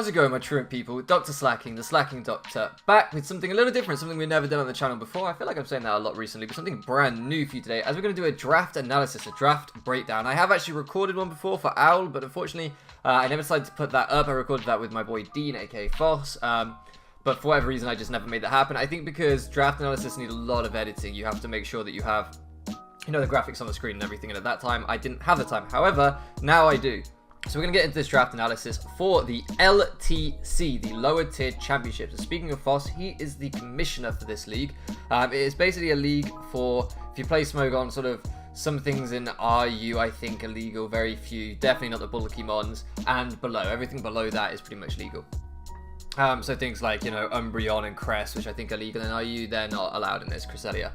How's it going, my truant people? Dr. Slacking, the Slacking Doctor, back with something a little different, something we've never done on the channel before. I feel like I'm saying that a lot recently, but something brand new for you today, as we're going to do a draft analysis, a draft breakdown. I have actually recorded one before for Owl, but unfortunately, I never decided to put that up. I recorded that with my boy Dean, aka Fosse, but for whatever reason, I just never made that happen. I think because draft analysis need a lot of editing, you have to make sure that you have, you know, the graphics on the screen and everything, and at that time, I didn't have the time. However, now I do. So we're going to get into this draft analysis for the LTC, the Lower Tier Championship. So speaking of Fosse, he is the commissioner for this league. It is basically a league for, if you play Smogon, sort of some things in RU, I think, are legal, very few. Definitely not the Bulky Mons, and below. Everything below that is pretty much legal. So things like, you know, Umbreon and Crest, which I think are legal in RU, they're not allowed in this, Cresselia.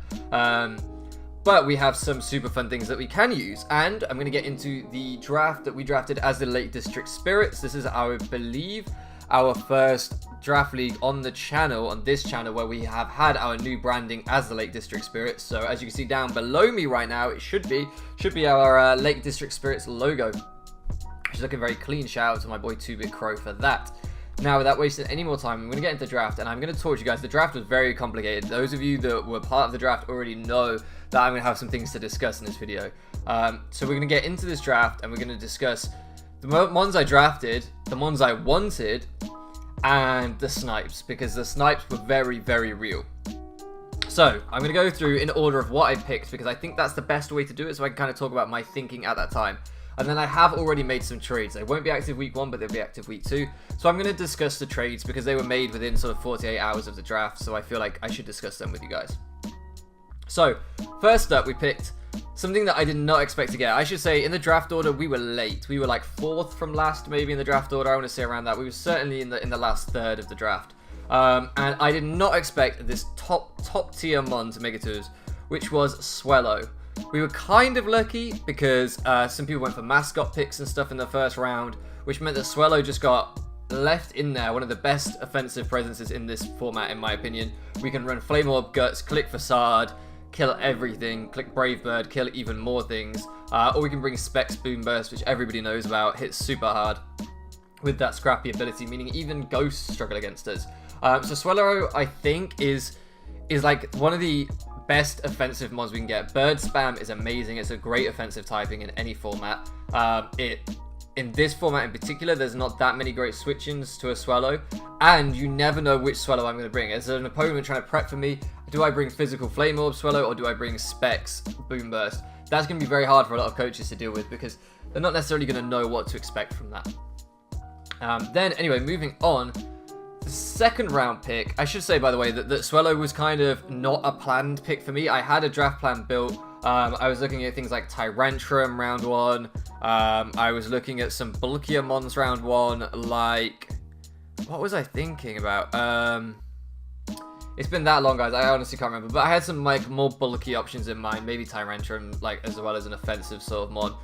But we have some super fun things that we can use, and I'm going to get into the draft that we drafted as the Lake District Spirits. This is, I believe, our first draft league on the channel, on this channel, where we have had our new branding as the Lake District Spirits. So as you can see down below me right now, it should be our Lake District Spirits logo, which is looking very clean. Shout out to my boy 2-Bit Crow for that. Now, without wasting any more time, I'm going to get into the draft, and I'm going to torch you guys. The draft was very complicated. Those of you that were part of the draft already know that I'm going to have some things to discuss in this video. So we're going to get into this draft, and we're going to discuss the Mons I drafted, the Mons I wanted, and the snipes, because the snipes were very, very real. So I'm going to go through in order of what I picked, because I think that's the best way to do it, so I can kind of talk about my thinking at that time. And then I have already made some trades. They won't be active week 1, but they'll be active week 2. So I'm going to discuss the trades because they were made within sort of 48 hours of the draft. So I feel like I should discuss them with you guys. So first up, we picked something that I did not expect to get. I should say in the draft order, we were late. We were like 4th from last, maybe in the draft order. I want to say around that. We were certainly in the last third of the draft. And I did not expect this top tier mon to make it to us, which was Swellow. We were kind of lucky because some people went for mascot picks and stuff in the first round, which meant that Swellow just got left in there. One of the best offensive presences in this format, in my opinion. We can run Flame Orb, Guts, click Facade, kill everything, click Brave Bird, kill even more things. Or we can bring Specs Boom Burst, which everybody knows about, hits super hard with that scrappy ability, meaning even Ghosts struggle against us. So Swellow, I think, is like one of the best offensive mods we can get. Bird Spam is amazing. It's a great offensive typing in any format. In this format in particular, there's not that many great switch-ins to a Swellow, and you never know which Swellow I'm going to bring. As an opponent trying to prep for me, do I bring physical Flame Orb Swellow, or do I bring Specs Boom Burst? That's going to be very hard for a lot of coaches to deal with because they're not necessarily going to know what to expect from that. Then, anyway, moving on. The second round pick, I should say, by the way, that Swellow was kind of not a planned pick for me. I had a draft plan built. I was looking at things like Tyrantrum round 1. I was looking at some bulkier mons round 1, like, what was I thinking about? It's been that long, guys, I honestly can't remember, but I had some like more bulky options in mind, maybe Tyrantrum, like, as well as an offensive sort of mon,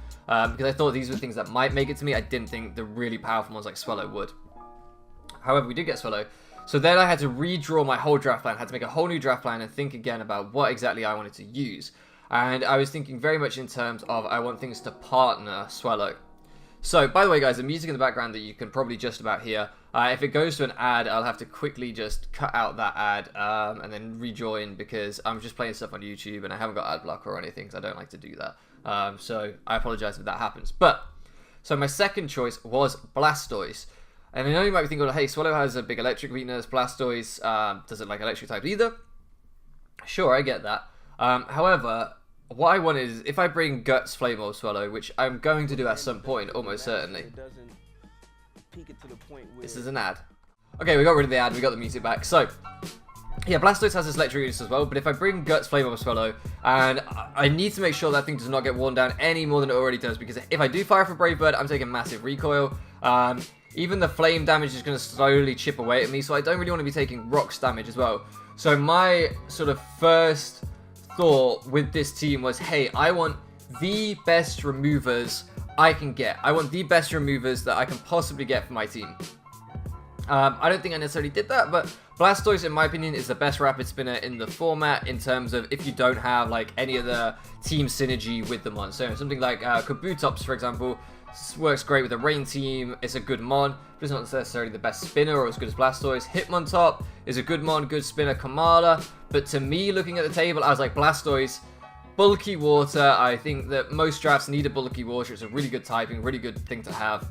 because I thought these were things that might make it to me. I didn't think the really powerful ones like Swellow would. However, we did get Swellow. So then I had to redraw my whole draft plan. I had to make a whole new draft plan and think again about what exactly I wanted to use. And I was thinking very much in terms of I want things to partner Swellow. So, by the way, guys, the music in the background that you can probably just about hear, if it goes to an ad, I'll have to quickly just cut out that ad and then rejoin because I'm just playing stuff on YouTube and I haven't got ad blocker or anything because I don't like to do that. So I apologize if that happens. But, so my second choice was Blastoise. And I know you might be thinking, hey, Swellow has a big electric weakness, Blastoise doesn't like electric types either. Sure, I get that. However, what I wanted is, if I bring Guts Flame Orb Swellow, which I'm going to do at some point, almost certainly. This is an ad. Okay, we got rid of the ad, we got the music back. So, yeah, Blastoise has this electric weakness as well, but if I bring Guts Flame Orb Swellow, and I need to make sure that thing does not get worn down any more than it already does, because if I do fire for Brave Bird, I'm taking massive recoil. Even the flame damage is going to slowly chip away at me, so I don't really want to be taking rocks damage as well. So my sort of first thought with this team was, hey, I want the best removers I can get. I want the best removers that I can possibly get for my team. I don't think I necessarily did that, but Blastoise, in my opinion, is the best rapid spinner in the format in terms of if you don't have like any of the team synergy with them on. So something like Kabutops, for example, This works great with the Rain team. It's a good mon, but it's not necessarily the best spinner or as good as Blastoise. Hitmontop is a good mon, good spinner. Kamala, but to me, looking at the table, I was like, Blastoise, bulky water. I think that most drafts need a bulky water. It's a really good typing, really good thing to have.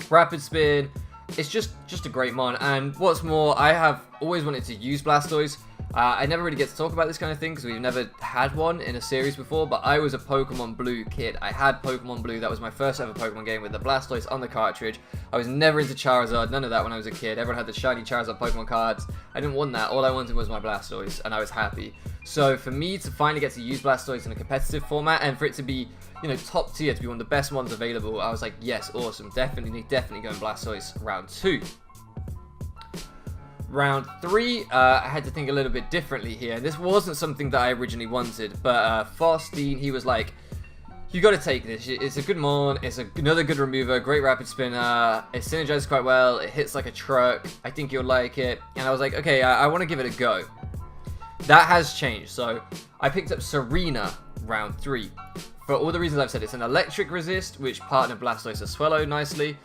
Rapid spin, it's just a great mon. And what's more, I have always wanted to use Blastoise. I never really get to talk about this kind of thing because we've never had one in a series before, but I was a Pokemon Blue kid. I had Pokemon Blue. That was my first ever Pokemon game with the Blastoise on the cartridge. I was never into Charizard, none of that when I was a kid. Everyone had the shiny Charizard Pokemon cards. I didn't want that. All I wanted was my Blastoise, and I was happy. So for me to finally get to use Blastoise in a competitive format, and for it to be, you know, top tier, to be one of the best ones available, I was like, yes, awesome. Definitely going Blastoise round 2. Round 3, I had to think a little bit differently here. This wasn't something that I originally wanted, but Fosse, he was like, you got to take this. It's a good mon, it's another good remover, great rapid spinner, it synergizes quite well, it hits like a truck, I think you'll like it. And I was like, okay, I want to give it a go. That has changed, so I picked up Serena round 3. For all the reasons I've said, it's an electric resist, which partnered Blastoise and Swallow nicely.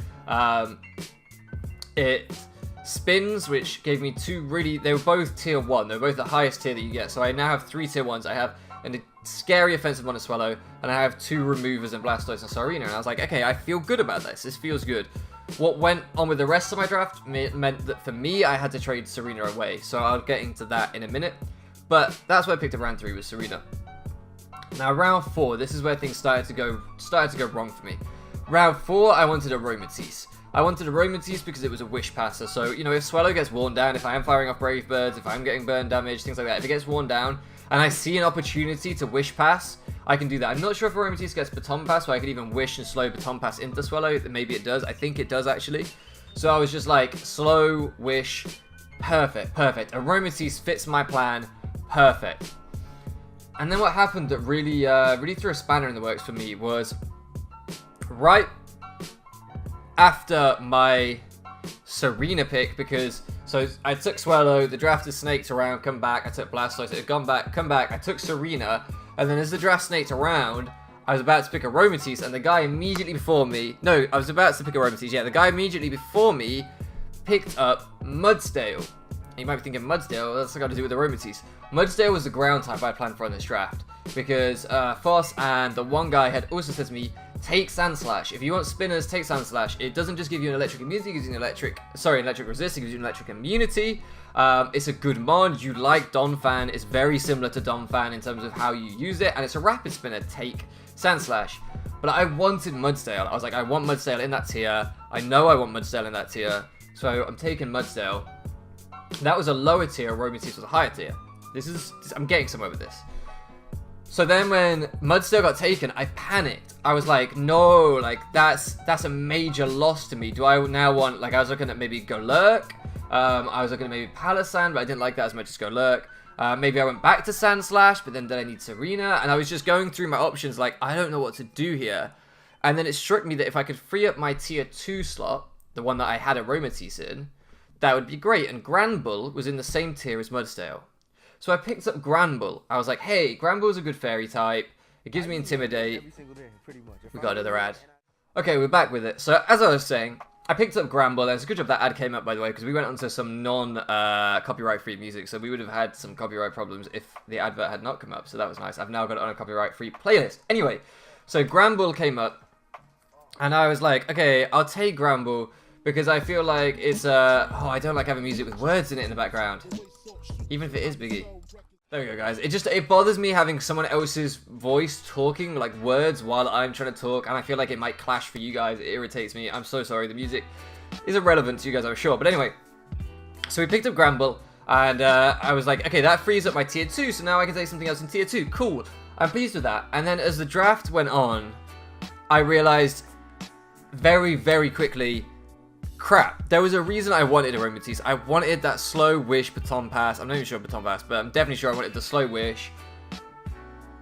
It spins, which gave me 2 really, they were both tier 1, they were both the highest tier that you get, so I now have 3 tier 1s. I have a scary offensive one to Swallow, and I have 2 removers in Blastoise and Serena, and I was like, okay, I feel good about this feels good. What went on with the rest of my draft meant that for me, I had to trade Serena away, so I'll get into that in a minute, but that's why I picked up round 3 with Serena. Now round 4, this is where things started to go wrong for me. Round 4, I wanted a Aromatisse. I wanted Aromatisse because it was a wish passer, so, you know, if Swallow gets worn down, if I am firing off Brave Birds, if I'm getting burn damage, things like that, if it gets worn down, and I see an opportunity to wish pass, I can do that. I'm not sure if Aromatisse gets baton pass, so I could even wish and slow baton pass into Swallow. Maybe it does. I think it does, actually. So I was just like, slow, wish, perfect. Aromatisse fits my plan, perfect. And then what happened that really threw a spanner in the works for me was right after my Serena pick, because so I took Swallow, the draft is snaked around, come back, I took Blastoise, it had gone back, come back, I took Serena, and then as the draft snaked around, I was about to pick Aromatisse, and the guy immediately before me, no, I was about to pick Aromatisse, yeah, the guy immediately before me picked up Mudsdale. And you might be thinking, Mudsdale, what's that got to do with Aromatisse? Mudsdale was the ground type I planned for in this draft, because Fosse and the one guy had also said to me, take Sandslash. If you want spinners, take Sandslash. It doesn't just give you an electric immunity, it gives you an electric resist, it gives you an electric immunity. It's a good mod. You like Donphan. It's very similar to Donphan in terms of how you use it, and it's a rapid spinner, take Sandslash. But I wanted Mudsdale. I was like, I want Mudsdale in that tier. I know I want Mudsdale in that tier. So I'm taking Mudsdale. That was a lower tier, Aromatisse was a higher tier. I'm getting somewhere with this. So then when Mudsdale got taken, I panicked. I was like, no, like that's a major loss to me. Do I now want, like I was looking at maybe Golurk. I was looking at maybe Palossand, but I didn't like that as much as Golurk. Maybe I went back to Sandslash, but then did I need Serena? And I was just going through my options like, I don't know what to do here. And then it struck me that if I could free up my tier 2 slot, the one that I had Aromatisse in, that would be great. And Granbull was in the same tier as Mudsdale. So I picked up Granbull. I was like, hey, Granbull's a good fairy type. It gives me Intimidate. We got another ad. Okay, we're back with it. So as I was saying, I picked up Granbull. It's a good job that ad came up, by the way, because we went onto some non-copyright-free music, so we would have had some copyright problems if the advert had not come up, so that was nice. I've now got it on a copyright-free playlist. Anyway, so Granbull came up, and I was like, okay, I'll take Granbull, because I feel like it's, I don't like having music with words in it in the background. Even if it is Biggie. There we go, guys. It bothers me having someone else's voice talking, like words, while I'm trying to talk, and I feel like it might clash for you guys. It irritates me. I'm so sorry. The music is irrelevant to you guys, I'm sure. But anyway, so we picked up Granbull, and I was like, okay, that frees up my tier 2, so now I can take something else in tier 2. Cool. I'm pleased with that. And then as the draft went on, I realized very, very quickly, crap, there was a reason I wanted Aromatisse. I wanted that slow wish baton pass. I'm not even sure baton pass, but I'm definitely sure I wanted the slow wish.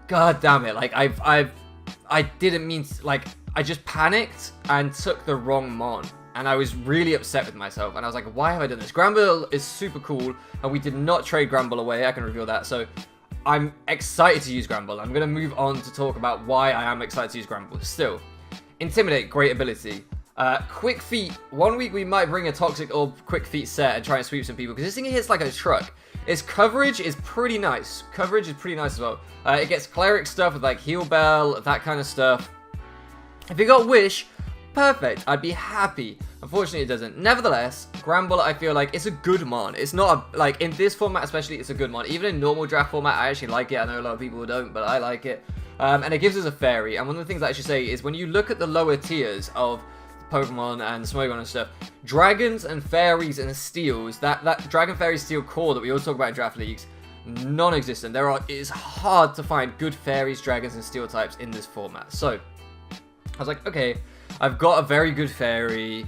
God damn it, like I didn't mean to, like I just panicked and took the wrong mon. And I was really upset with myself. And I was like, why have I done this? Granbull is super cool, and we did not trade Granbull away. I can reveal that. So I'm excited to use Granbull. I'm going to move on to talk about why I am excited to use Granbull still. Intimidate, great ability. Quick Feet, 1 week we might bring a Toxic Orb Quick Feet set and try and sweep some people, because this thing hits like a truck. Its coverage is pretty nice. Coverage is pretty nice as well. It gets Cleric stuff with like Heal Bell, that kind of stuff. If it got Wish, perfect, I'd be happy. Unfortunately, it doesn't. Nevertheless, Gramble, I feel like it's a good mon. It's not a, like, in this format especially, it's a good mon. Even in normal draft format, I actually like it. I know a lot of people don't, but I like it. And it gives us a fairy. And one of the things I should say is when you look at the lower tiers of Pokemon and Smogon and stuff, dragons and fairies and steels, that dragon fairy steel core that we all talk about in draft leagues, non-existent. It is hard to find good fairies, dragons, and steel types in this format. So I was like, okay, I've got a very good fairy.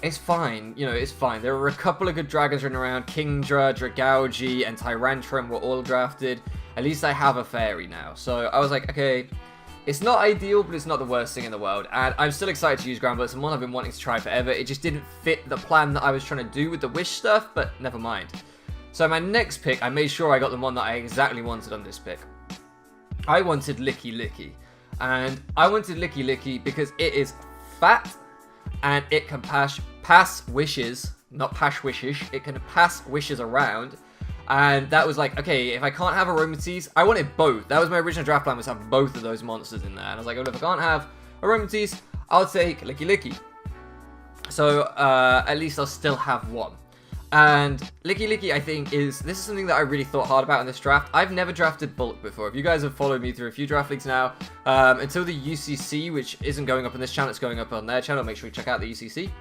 It's fine, you know, it's fine. There were a couple of good dragons running around. Kingdra, Dragougi, and Tyrantrum were all drafted. At least I have a fairy now. So I was like, okay, it's not ideal, but it's not the worst thing in the world. And I'm still excited to use Gramble. It's one I've been wanting to try forever. It just didn't fit the plan that I was trying to do with the Wish stuff, but never mind. So my next pick, I made sure I got the one that I exactly wanted on this pick. I wanted Licky. And I wanted Licky because it is fat, and it can pass wishes, not pass wishes, it can pass wishes around. And that was like, okay, if I can't have Aromatisse, I wanted both. That was my original draft plan, was have both of those monsters in there. And I was like, well, if I can't have Aromatisse, I'll take Licky. So at least I'll still have one. And Licky, I think, this is something that I really thought hard about in this draft. I've never drafted Bulk before. If you guys have followed me through a few draft leagues now, until the UCC, which isn't going up on this channel, it's going up on their channel, make sure you check out the UCC.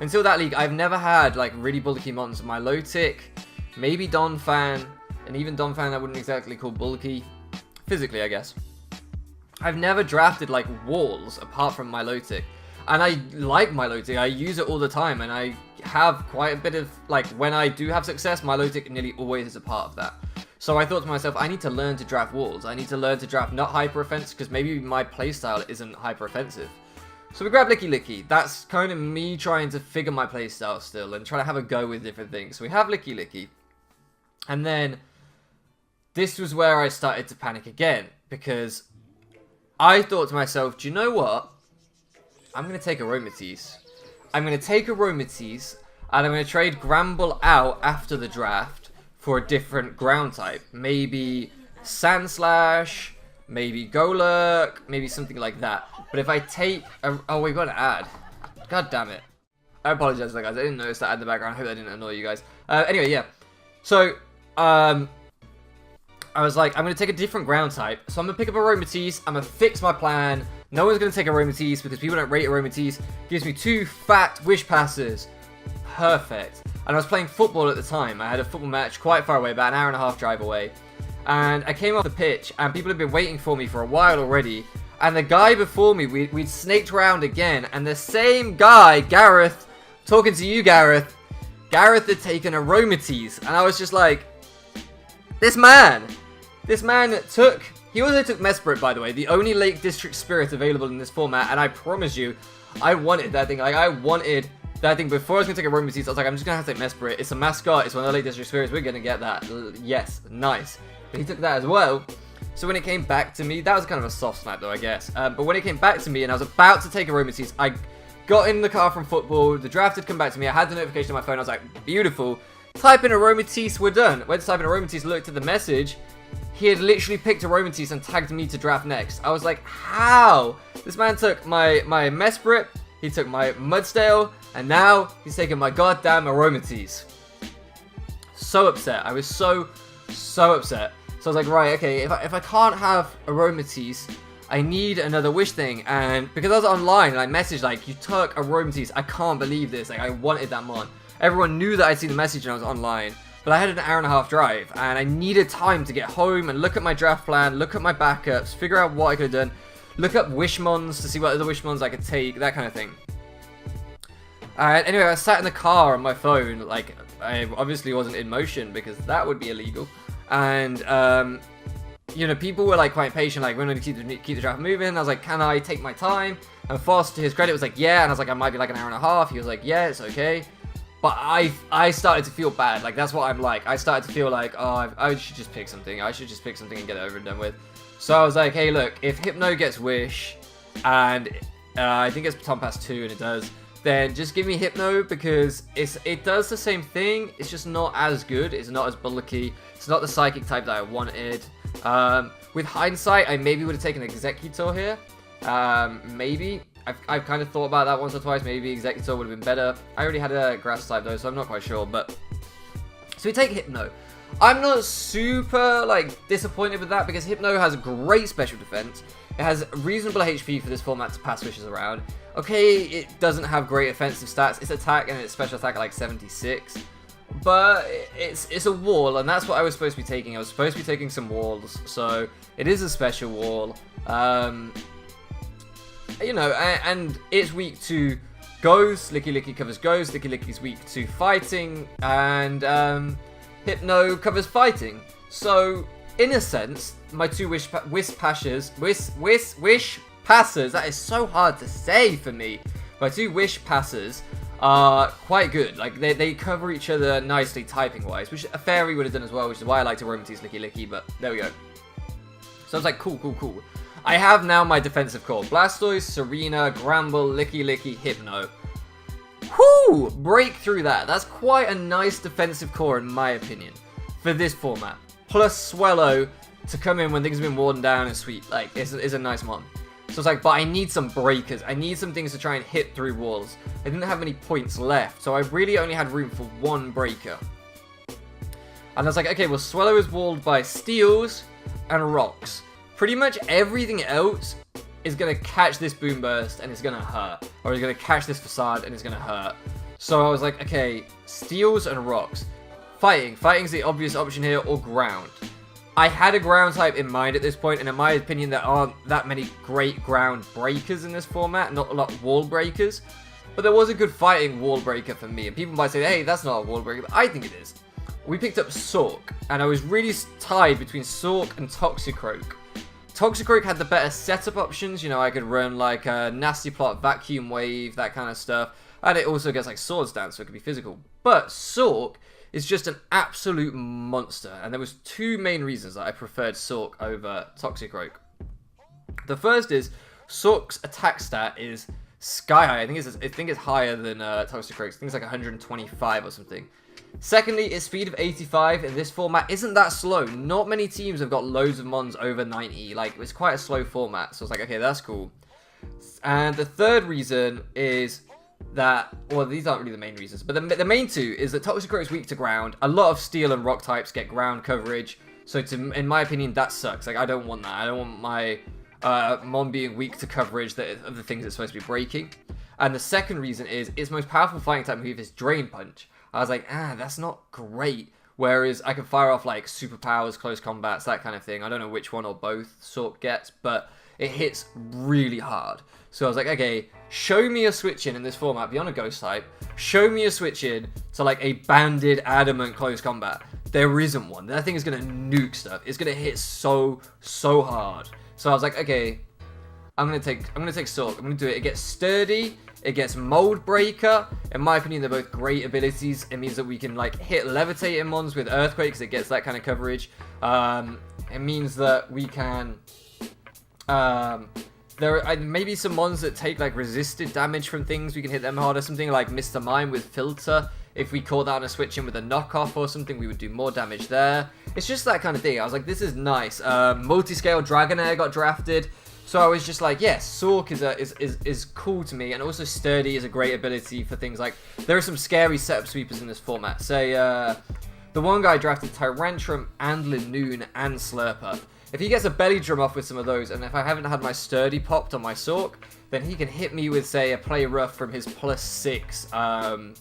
Until that league, I've never had, like, really bulky monsters. My low tick, maybe Donphan, and even Donphan I wouldn't exactly call bulky, physically, I guess. I've never drafted, like, walls apart from my low tick. And I like Milotic, I use it all the time, and I have quite a bit of, like, when I do have success, Milotic nearly always is a part of that. So I thought to myself, I need to learn to draft walls. I need to learn to draft not hyper offense, because maybe my playstyle isn't hyper offensive. So we grab Licky. That's kind of me trying to figure my playstyle still, and trying to have a go with different things. So we have Licky. And then, this was where I started to panic again, because I thought to myself, do you know what? I'm going to take Aromatisse. I'm going to take Aromatisse, and I'm going to trade Gramble out after the draft for a different ground type. Maybe Sandslash, maybe Golurk, maybe something like that. But if I take... oh, we've got an ad. God damn it. I apologize, guys. I didn't notice that ad in the background. I hope that didn't annoy you guys. Anyway, yeah. So, I was like, I'm going to take a different ground type. So I'm going to pick up Aromatisse. I'm going to fix my plan. No one's going to take Aromatisse because people don't rate Aromatisse. Gives me 2 fat wish passes. Perfect. And I was playing football at the time. I had a football match quite far away, about an hour and a half drive away. And I came off the pitch, and people had been waiting for me for a while already. And the guy before me, we'd snaked around again. And the same guy, Gareth, talking to you, Gareth. Gareth had taken Aromatisse. And I was just like, this man took... He also took Mesprit, by the way, the only Lake District Spirit available in this format, and I promise you, I wanted that thing. Like, I wanted that thing before I was going to take a Aromatisse. I was like, I'm just going to have to take Mesprit. It's a mascot. It's one of the Lake District Spirits. We're going to get that. Yes, nice. But he took that as well. So when it came back to me, that was kind of a soft snap, though, I guess. But when it came back to me, and I was about to take a Aromatisse, I got in the car from football. The draft had come back to me. I had the notification on my phone. I was like, beautiful. Type in Aromatisse, we're done. Went to type in Aromatisse, looked at the message. He had literally picked Aromatisse and tagged me to draft next. I was like, how? This man took my Mesprit, he took my Mudstale, and now he's taking my goddamn Aromatisse. So upset. I was so upset. So I was like, right, okay, if I can't have Aromatisse, I need another wish thing. And because I was online and I messaged like, you took Aromatisse, I can't believe this. Like, I wanted that mon. Everyone knew that I'd seen the message and I was online. But I had an hour and a half drive, and I needed time to get home and look at my draft plan, look at my backups, figure out what I could have done, look up Wishmons to see what other Wishmons I could take, that kind of thing. Anyway, I sat in the car on my phone, like, I obviously wasn't in motion because that would be illegal. And, you know, people were, like, quite patient, like, we're going to keep the draft moving. I was like, can I take my time? And Fosse, to his credit, was like, yeah. And I was like, I might be like an hour and a half. He was like, yeah, it's okay. But I started to feel bad. Like, that's what I'm like. I started to feel like, oh, I should just pick something. I should just pick something and get it over and done with. So I was like, hey, look, if Hypno gets Wish, and I think it's Baton Pass 2 and it does, then just give me Hypno, because it does the same thing, it's just not as good, it's not as bulky, it's not the psychic type that I wanted. With hindsight, I maybe would have taken Executor here, maybe. I've kind of thought about that once or twice, maybe Executor would have been better. I already had a Grass type though, so I'm not quite sure, but... So we take Hypno. I'm not super, like, disappointed with that, because Hypno has great special defense. It has reasonable HP for this format to pass wishes around. Okay, it doesn't have great offensive stats. Its attack and its special attack are like 76. But it's a wall, and that's what I was supposed to be taking. I was supposed to be taking some walls, so it is a special wall. You know, and it's weak to Ghost. Licky covers Ghost. Licky's weak to fighting, and Hypno covers fighting. So, in a sense, my two wish passers, that is so hard to say for me. My two wish passers are quite good. Like, they cover each other nicely typing-wise, which a fairy would have done as well, which is why I like to Romantize Licky, but there we go. So I was like, cool. I have now my defensive core. Blastoise, Serena, Gramble, Licky, Hypno. Whoo! Break through that. That's quite a nice defensive core, in my opinion, for this format. Plus Swallow to come in when things have been worn down and sweet. Like, is a nice one. So it's like, but I need some breakers. I need some things to try and hit through walls. I didn't have any points left, so I really only had room for one breaker. And I was like, okay, well, Swallow is walled by steels and rocks. Pretty much everything else is going to catch this Boom Burst and it's going to hurt. Or it's going to catch this Facade and it's going to hurt. So I was like, okay, steels and rocks. Fighting's the obvious option here, or ground. I had a ground type in mind at this point, and in my opinion, there aren't that many great ground breakers in this format, not a lot of wall breakers. But there was a good fighting wall breaker for me, and people might say, hey, that's not a wall breaker, but I think it is. We picked up Sork, and I was really tied between Sork and Toxicroak. Toxicroak had the better setup options, you know, I could run like a Nasty Plot, Vacuum Wave, that kind of stuff. And it also gets like Swords Dance, so it could be physical. But Sork is just an absolute monster, and there was two main reasons that I preferred Sork over Toxicroak. The first is Sork's attack stat is sky high. I think it's higher than Toxicroak's. I think it's like 125 or something. Secondly, its speed of 85 in this format isn't that slow. Not many teams have got loads of mons over 90. Like, it's quite a slow format, so it's like, okay, that's cool. And the third reason is that, well, these aren't really the main reasons, but the main two is that Toxicroak is weak to ground. A lot of steel and rock types get ground coverage, so in my opinion, that sucks. Like, I don't want that. I don't want my mon being weak to coverage of the things it's supposed to be breaking. And the second reason is its most powerful fighting type move is Drain Punch. I was like, that's not great. Whereas I can fire off like superpowers, close combats, that kind of thing. I don't know which one or both Sork gets, but it hits really hard. So I was like, okay, show me a switch in this format beyond a ghost type. Show me a switch in to like a banded adamant close combat. There isn't one. That thing is gonna nuke stuff. It's gonna hit so hard. So I was like, okay, I'm gonna take Sork. I'm gonna do it. It gets sturdy. It gets Mold Breaker. In my opinion, they're both great abilities. It means that we can like hit Levitating mons with Earthquakes. It gets that kind of coverage. It means that we can. There are maybe some mons that take like resisted damage from things. We can hit them harder. Something like Mr. Mime with Filter. If we caught that on a switch in with a knockoff or something, we would do more damage there. It's just that kind of thing. I was like, this is nice. Multi-scale Dragonair got drafted. So I was just like, yes, Sork is cool to me, and also Sturdy is a great ability for things like, there are some scary setup sweepers in this format. Say, the one guy drafted Tyrantrum and Linoon and Slurpuff. If he gets a belly drum off with some of those, and if I haven't had my Sturdy popped on my Sork, then he can hit me with, say, a Play Rough from his +6.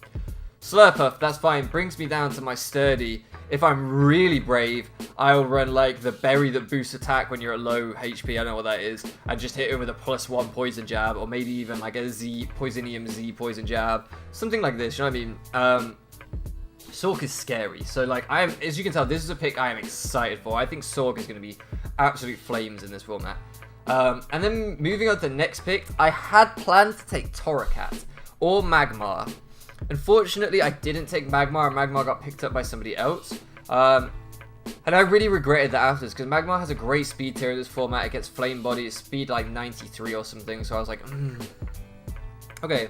Slurpuff, that's fine, brings me down to my Sturdy. If I'm really brave, I'll run like the berry that boosts attack when you're at low HP, I don't know what that is, and just hit him with a +1 poison jab, or maybe even like a Poisonium Z poison jab, something like this, you know what I mean? Sork is scary, so like, as you can tell, this is a pick I am excited for. I think Sork is going to be absolute flames in this format. And then moving on to the next pick, I had planned to take Torracat or Magmar. Unfortunately, I didn't take Magmar, and Magmar got picked up by somebody else. And I really regretted that afterwards, because Magmar has a great speed tier in this format. It gets Flame Body, it's speed like 93 or something, so I was like, Okay.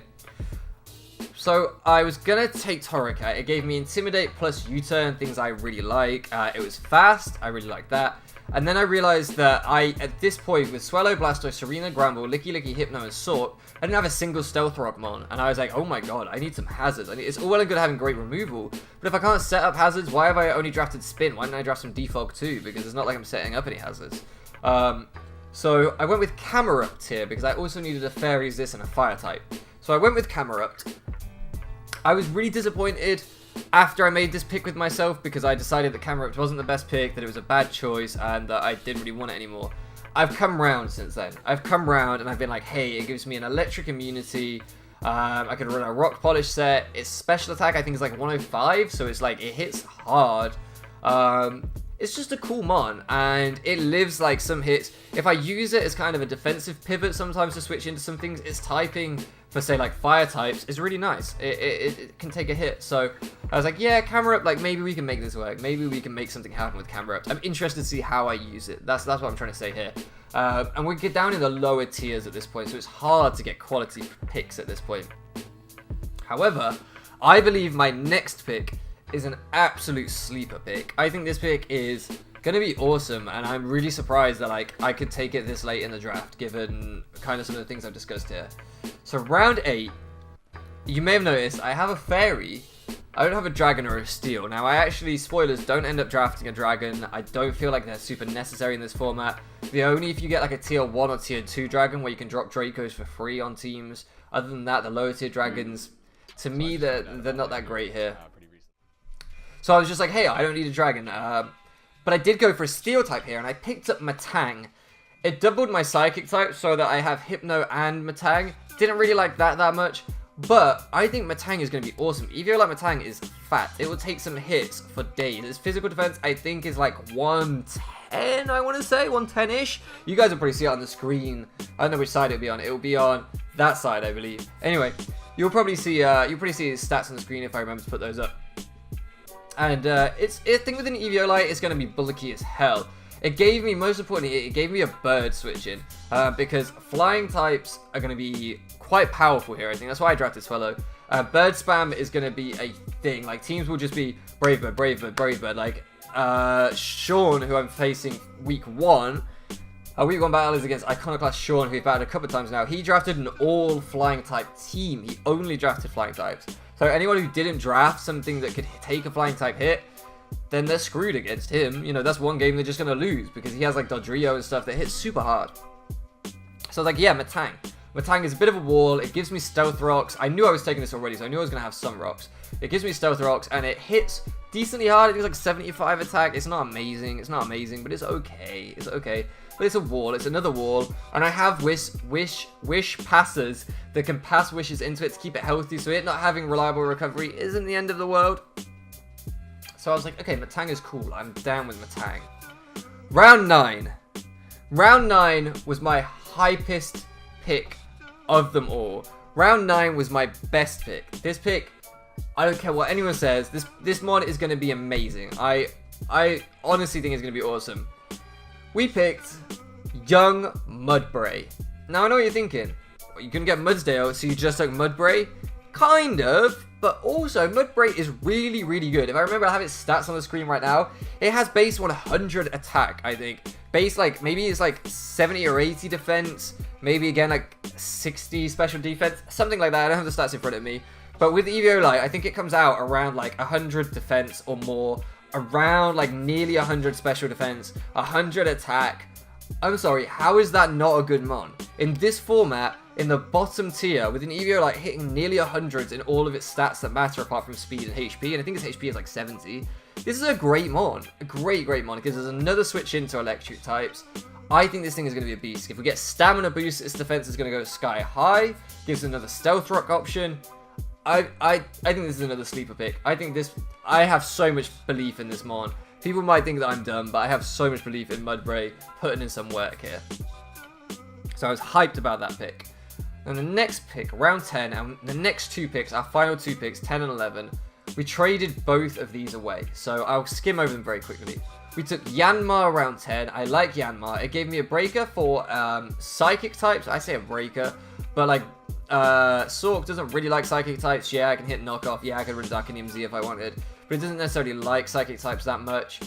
So I was gonna take Torracat. It gave me Intimidate plus U-Turn, things I really like. It was fast, I really like that. And then I realized that at this point, with Swallow, Blastoise, Serena, Gramble, Licky, Hypno, and Sword, I didn't have a single Stealth Rock mon. And I was like, oh my god, I need some hazards. It's all well and good having great removal, but if I can't set up hazards, why have I only drafted Spin? Why didn't I draft some Defog too? Because it's not like I'm setting up any hazards. So I went with Comerupt here, because I also needed a Fairy Resist and a Fire type. So I went with Comerupt. I was really disappointed after I made this pick with myself, because I decided that Comerupt wasn't the best pick, that it was a bad choice, and that I didn't really want it anymore. I've come round since then. I've come round and I've been like, hey, it gives me an electric immunity. I can run a rock polish set. Its special attack I think is like 105, so it's like, it hits hard. It's just a cool mon, and it lives like some hits. If I use it as kind of a defensive pivot sometimes to switch into some things, its typing for say like fire types is really nice. It can take a hit. So I was like, yeah, Comerupt, like maybe we can make this work. Maybe we can make something happen with Comerupt. I'm interested to see how I use it. That's what I'm trying to say here. And we get down in the lower tiers at this point, so it's hard to get quality picks at this point. However, I believe my next pick is an absolute sleeper pick. I think this pick is gonna be awesome, and I'm really surprised that like I could take it this late in the draft, given kind of some of the things I've discussed here. So round 8, you may have noticed I have a fairy. I don't have a dragon or a steel. Now I actually, spoilers, don't end up drafting a dragon. I don't feel like they're super necessary in this format. The only if you get like a tier 1 or tier 2 dragon where you can drop Dracos for free on teams. Other than that, the lower tier dragons, to me, they're not that great here. So I was just like, hey, I don't need a dragon. But I did go for a steel type here, and I picked up Matang. It doubled my psychic type so that I have Hypno and Matang. Didn't really like that much, but I think Matang is going to be awesome. Evo like Matang is fat. It will take some hits for days. Its physical defense, I think, is like 110, I want to say, 110-ish. You guys will probably see it on the screen. I don't know which side it'll be on. It will be on that side, I believe. Anyway, you'll probably see its stats on the screen if I remember to put those up. And I think with an Eviolite, it's going to be bulky as hell. It gave me, most importantly, it gave me a bird switch in. Because flying types are going to be quite powerful here, I think. That's why I drafted Swallow. Bird spam is going to be a thing. Like, teams will just be Brave Bird, Brave Bird, Brave Bird. Like, Sean, who I'm facing week 1. Week 1 battle is against Iconoclast Sean, who we've battled a couple of times now. He drafted an all flying type team. He only drafted flying types. So anyone who didn't draft something that could take a flying type hit, then they're screwed against him. You know, that's one game they're just going to lose, because he has like Dodrio and stuff that hits super hard. So I was like, yeah, Matang. Matang is a bit of a wall. It gives me stealth rocks. I knew I was taking this already, so I knew I was going to have some rocks. It gives me stealth rocks, and it hits decently hard. I think it's like 75 attack. It's not amazing. It's not amazing, but it's okay. It's okay. But it's a wall. It's another wall. And I have wish passers that can pass wishes into it to keep it healthy, so it not having reliable recovery isn't the end of the world. So I was like, okay, Matang is cool. I'm down with Matang. Round 9. Round 9 was my hypest pick of them all. Round 9 was my best pick. This pick, I don't care what anyone says, this mod is going to be amazing. I honestly think it's going to be awesome. We picked Young Mudbreak. Now I know what you're thinking. You can get Mudsdale, so you just took Mudbreak? Kind of, but also Mudbreak is really, really good. If I remember, I have its stats on the screen right now. It has base 100 attack, I think. Base, like, maybe it's like 70 or 80 defense. Maybe again, like 60 special defense. Something like that. I don't have the stats in front of me. But with Eviolite, I think it comes out around like 100 defense or more. Around like nearly 100 special defense, 100 attack. I'm sorry, how is that not a good mon? In this format, in the bottom tier, with an Eviolite hitting nearly 100s in all of its stats that matter apart from speed and HP, and I think its HP is like 70. This is a great mon. A great mon, because there's another switch into electric types. I think this thing is going to be a beast. If we get stamina boost, its defense is going to go sky high. Gives another stealth rock option. I think this is another sleeper pick. I have so much belief in this mon. People might think that I'm dumb, but I have so much belief in Mudbreak putting in some work here. So I was hyped about that pick. And the next pick, round 10, and the next 2 picks, our final 2 picks, 10 and 11, we traded both of these away. So I'll skim over them very quickly. We took Yanmar around 10. I like Yanmar. It gave me a breaker for psychic types. I say a breaker, but like Sork doesn't really like psychic types. Yeah, I can hit knockoff. Yeah, I can run Dark and MZ if I wanted, but it doesn't necessarily like psychic types that much.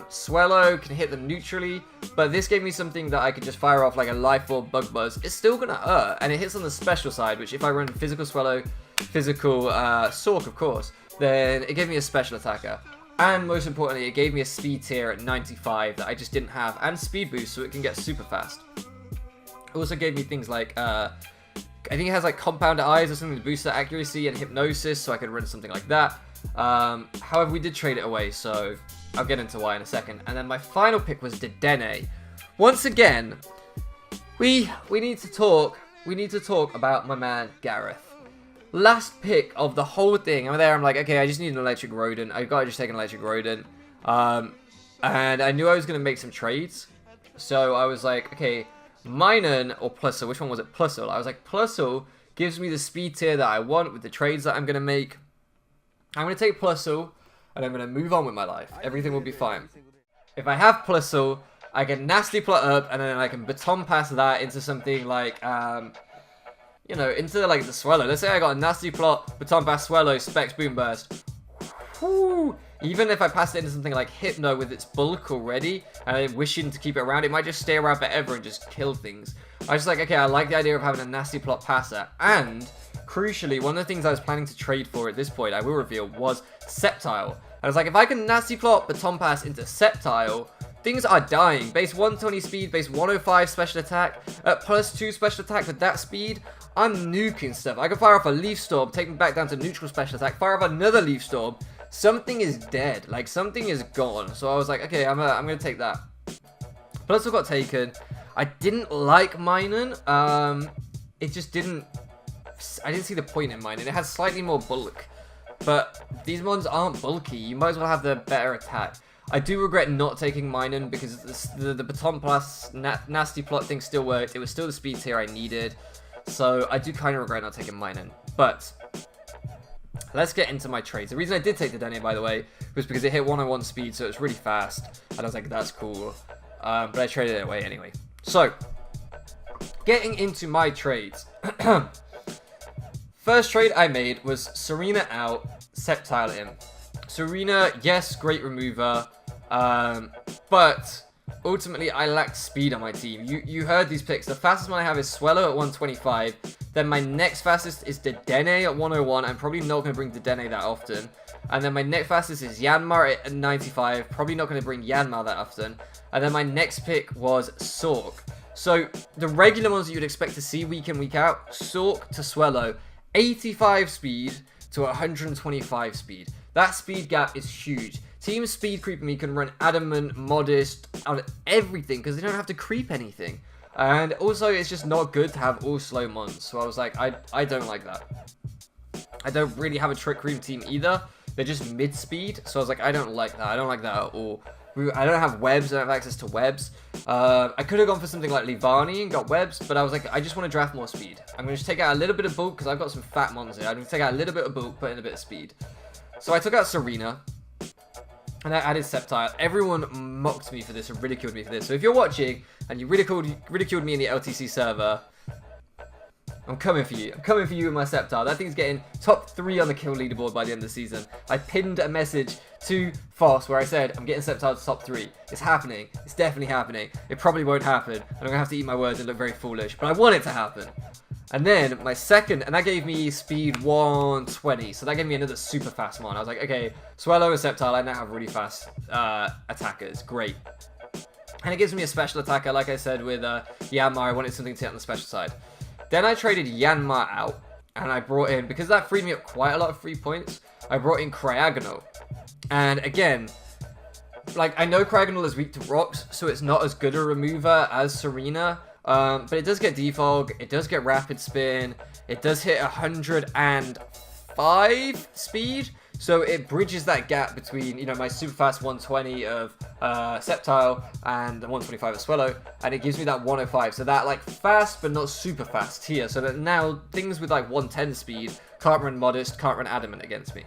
Swallow can hit them neutrally, but this gave me something that I could just fire off like a Life Orb Bug Buzz. It's still gonna hurt, and it hits on the special side, which if I run physical Swallow, physical Sork, of course, then it gave me a special attacker. And most importantly, it gave me a speed tier at 95 that I just didn't have, and speed boost, so it can get super fast. It also gave me things like, I think it has like compound eyes or something to boost that accuracy, and hypnosis, so I could run something like that. However, we did trade it away, so I'll get into why in a second. And then my final pick was Dedenne. Once again, we need to talk about my man Gareth. Last pick of the whole thing. I'm there, I'm like, okay, I just need an electric rodent. I gotta just take an electric rodent. And I knew I was gonna make some trades. So I was like, okay, Minun or Plusle, which one was it? Plusle. I was like, Plusle gives me the speed tier that I want with the trades that I'm gonna make. I'm gonna take Plusle, and I'm gonna move on with my life. Everything will be fine. If I have Plusle, I can nasty plot up, and then I can baton pass that into something like, you know, into like the Swallow. Let's say I got a nasty plot, baton pass Swallow, Specs Boom Burst. Whew. Even if I pass it into something like Hypno with its bulk already, and I'm wishing to keep it around, it might just stay around forever and just kill things. I was just like, okay, I like the idea of having a nasty plot passer. And, crucially, one of the things I was planning to trade for at this point, I will reveal, was Sceptile. I was like, if I can nasty plot baton pass into Sceptile, things are dying. Base 120 speed, base 105 special attack, at +2 special attack with that speed, I'm nuking stuff. I can fire off a Leaf Storm, take me back down to neutral special attack, fire off another Leaf Storm. Something is dead. Like, something is gone. So I was like, okay, I'm gonna take that. Plusle got taken. I didn't like Minun. It just didn't... I didn't see the point in Minun. It has slightly more bulk. But these ones aren't bulky. You might as well have the better attack. I do regret not taking Minun because the baton plus nasty plot thing still worked. It was still the speed tier I needed. So I do kind of regret not taking Minun. But let's get into my trades. The reason I did take the Dedenne, by the way, was because it hit 101 speed, so it's really fast. And I was like, that's cool. But I traded it away anyway. So, getting into my trades. First trade I made was Serena out, Sceptile in. Serena, yes, great remover. But ultimately, I lacked speed on my team. You heard these picks. The fastest one I have is Swallow at 125. Then my next fastest is Dedenne at 101. I'm probably not going to bring Dedenne that often. And then my next fastest is Yanmar at 95. Probably not going to bring Yanmar that often. And then my next pick was Sork. So the regular ones that you'd expect to see week in, week out, Sork to Swallow. 85 speed to 125 speed. That speed gap is huge. Team Speed Creep me can run Adamant, Modest, on everything because they don't have to creep anything. And also, it's just not good to have all slow mons. So I was like, I don't like that. I don't really have a Trick Cream team either. They're just mid-speed. So I was like, I don't like that. I don't like that at all. I don't have webs. I don't have access to webs. I could have gone for something like Livani and got webs, but I was like, I just want to draft more speed. I'm going to just take out a little bit of bulk because I've got some fat mons here. I'm going to take out a little bit of bulk, put in a bit of speed. So I took out Serena. And I added Sceptile. Everyone mocked me for this and ridiculed me for this. So if you're watching and you ridiculed me in the LTC server, I'm coming for you. I'm coming for you with my Sceptile. That thing's getting top 3 on the kill leaderboard by the end of the season. I pinned a message to Fosse where I said, I'm getting Sceptile to top 3. It's happening. It's definitely happening. It probably won't happen. And I'm going to have to eat my words and look very foolish. But I want it to happen. And then my second, and that gave me speed 120, so that gave me another super fast one. I was like, okay, Swallow and Sceptile, I now have really fast attackers, great. And it gives me a special attacker, like I said with Yanmar, I wanted something to hit on the special side. Then I traded Yanmar out, and I brought in, because that freed me up quite a lot of free points, I brought in Cryogonal. And again, like, I know Cryogonal is weak to rocks, so it's not as good a remover as Serena, but it does get defog, it does get rapid spin, it does hit 105 speed, so it bridges that gap between, you know, my super fast 120 of Sceptile and the 125 of Swallow, and it gives me that 105, so that like fast but not super fast here, so that now things with like 110 speed can't run Modest, can't run Adamant against me.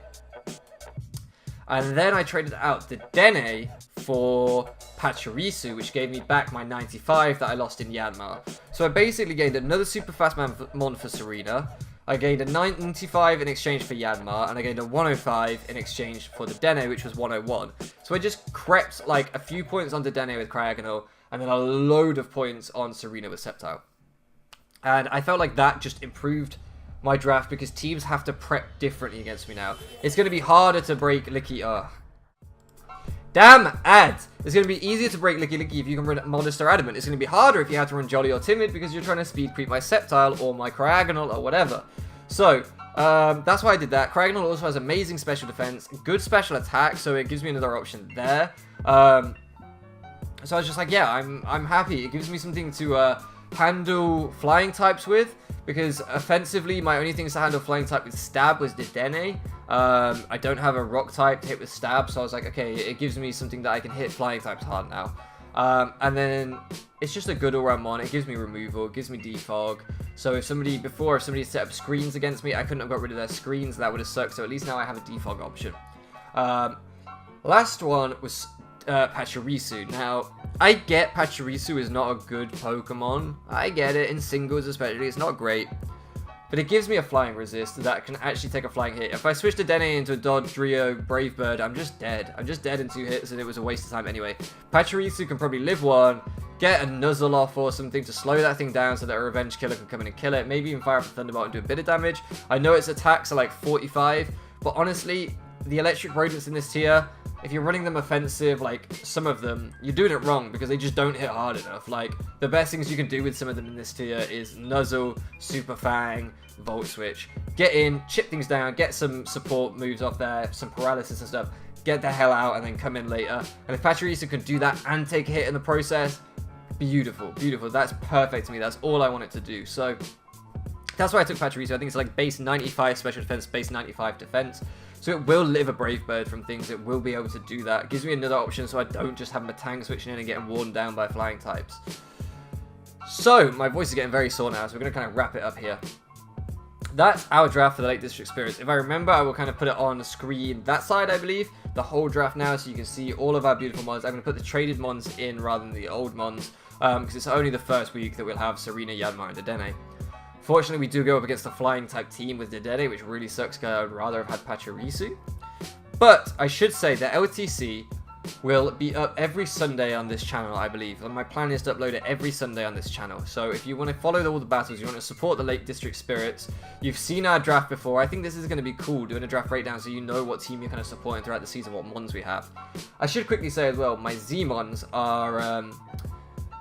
And then I traded out Dedenne for Pachirisu, which gave me back my 95 that I lost in Yanmar. So I basically gained another super fast mon for Serena. I gained a 95 in exchange for Yanmar, and I gained a 105 in exchange for the Dene, which was 101. So I just crept like a few points onto Dene with Cryogonal, and then a load of points on Serena with Sceptile. And I felt like that just improved my draft because teams have to prep differently against me now. It's going to be harder to break Licky. Damn ads! It's going to be easier to break Licky if you can run Modest or Adamant. It's going to be harder if you have to run Jolly or Timid because you're trying to speed creep my Sceptile or my Cryogonal or whatever. So, that's why I did that. Cryogonal also has amazing special defense, good special attack, so it gives me another option there. So I was just like, yeah, I'm happy. It gives me something to handle flying types with, because offensively my only things to handle flying type with stab was the Dene. I don't have a rock type to hit with stab, so I was like, okay, it gives me something that I can hit flying types hard now. And then it's just a good all-round mon. It gives me removal, it gives me defog. So if somebody set up screens against me, I couldn't have got rid of their screens, that would have sucked. So at least now I have a defog option. Last one was Pachirisu. Now, I get Pachirisu is not a good Pokemon. I get it, in singles especially, it's not great. But it gives me a flying resist that can actually take a flying hit. If I switch the Dene into a Dodge, Rio, Brave Bird, I'm just dead. I'm just dead in 2 hits, and it was a waste of time anyway. Pachirisu can probably live 1, get a Nuzzle off or something to slow that thing down so that a Revenge Killer can come in and kill it. Maybe even fire up a Thunderbolt and do a bit of damage. I know its attacks are like 45, but honestly, the electric rodents in this tier, if you're running them offensive, like some of them, you're doing it wrong because they just don't hit hard enough. Like, the best things you can do with some of them in this tier is Nuzzle, Super Fang, Volt Switch. Get in, chip things down, get some support moves off there, some paralysis and stuff, get the hell out, and then come in later. And if Pachirisu can do that and take a hit in the process, beautiful, beautiful. That's perfect to me. That's all I want it to do. So that's why I took Pachirisu. I think it's like base 95 special defense, base 95 defense. So it will live a Brave Bird from things. It will be able to do that. It gives me another option so I don't just have my tank switching in and getting worn down by flying types. So, my voice is getting very sore now, so we're going to kind of wrap it up here. That's our draft for the Lake District Spirits. If I remember, I will kind of put it on the screen that side, I believe. The whole draft now, so you can see all of our beautiful mons. I'm going to put the traded mons in rather than the old mons, because it's only the first week that we'll have Serena, Yanmar, and Dene. Fortunately, we do go up against a flying type team with Dedede, which really sucks because I would rather have had Pachirisu. But I should say that LTC will be up every Sunday on this channel, I believe. And my plan is to upload it every Sunday on this channel. So if you want to follow all the battles, you want to support the Lake District Spirits, you've seen our draft before. I think this is going to be cool, doing a draft breakdown so you know what team you're kind of supporting throughout the season, what mons we have. I should quickly say as well, my Z-mons are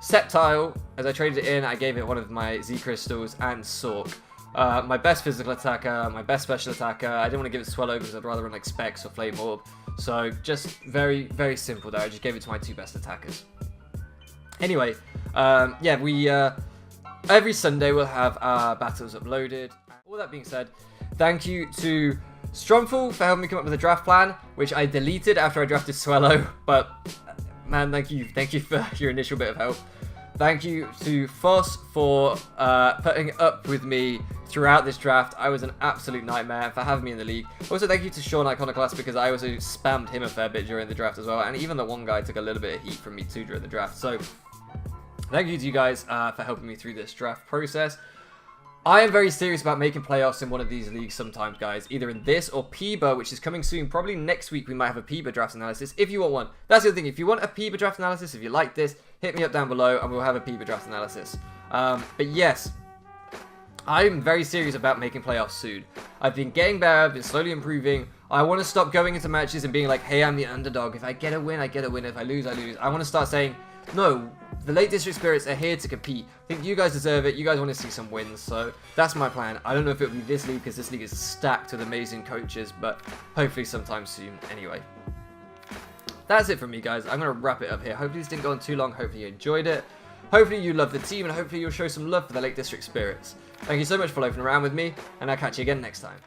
Sceptile. As I traded it in, I gave it one of my Z crystals and Sork. My best physical attacker, my best special attacker. I didn't want to give it to Swellow because I'd rather run like Specs or Flame Orb. So just very, very simple there. I just gave it to my 2 best attackers. Anyway, yeah, we every Sunday we'll have our battles uploaded. All that being said, thank you to Stromful for helping me come up with a draft plan, which I deleted after I drafted Swellow, but man, thank you for your initial bit of help. Thank you to Fosse for putting up with me throughout this draft. I was an absolute nightmare, for having me in the league. Also, thank you to Sean Iconoclast because I also spammed him a fair bit during the draft as well. And even the one guy took a little bit of heat from me too during the draft. So, thank you to you guys for helping me through this draft process. I am very serious about making playoffs in one of these leagues sometimes, guys. Either in this or PIBA, which is coming soon. Probably next week we might have a PIBA draft analysis if you want one. That's the other thing. If you want a PIBA draft analysis, if you like this, hit me up down below and we'll have a PIBA draft analysis. But yes, I'm very serious about making playoffs soon. I've been getting better. I've been slowly improving. I want to stop going into matches and being like, hey, I'm the underdog. If I get a win, I get a win. If I lose, I lose. I want to start saying, no, the Lake District Spirits are here to compete. I think you guys deserve it. You guys want to see some wins. So that's my plan. I don't know if it'll be this league because this league is stacked with amazing coaches, but hopefully sometime soon anyway. That's it from me, guys. I'm going to wrap it up here. Hopefully this didn't go on too long. Hopefully you enjoyed it. Hopefully you love the team and hopefully you'll show some love for the Lake District Spirits. Thank you so much for loafing around with me and I'll catch you again next time.